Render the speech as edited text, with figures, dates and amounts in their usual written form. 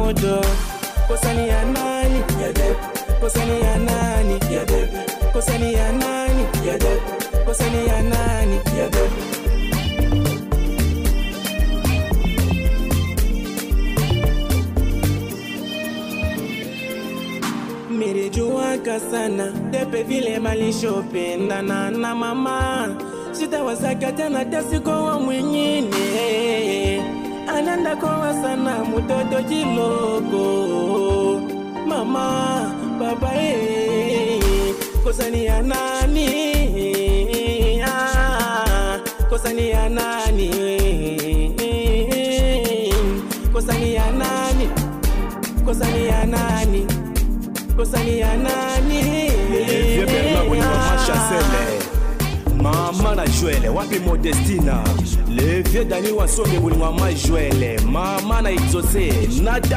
modo. Kosani ya nani? Kosani ya nani? Kosani ya nani? Kosani ya nani? Mirijuaka sana tepe vile malishopendana na mama. Sitawazaka tena tasiko wa mwingine. Ananda kwa sana mutoto jiloko. Mama, baba kosani ya nani? Kosani ya nani? Kosani ya nani? Kosani ya nani? Kosani ya nani? Vieux Bernard Wini Mama Chancel Mama na Joël Wapi Modestina Le vieux Dani Wansonge Wini Mama Joël Mama na Exaucé Nada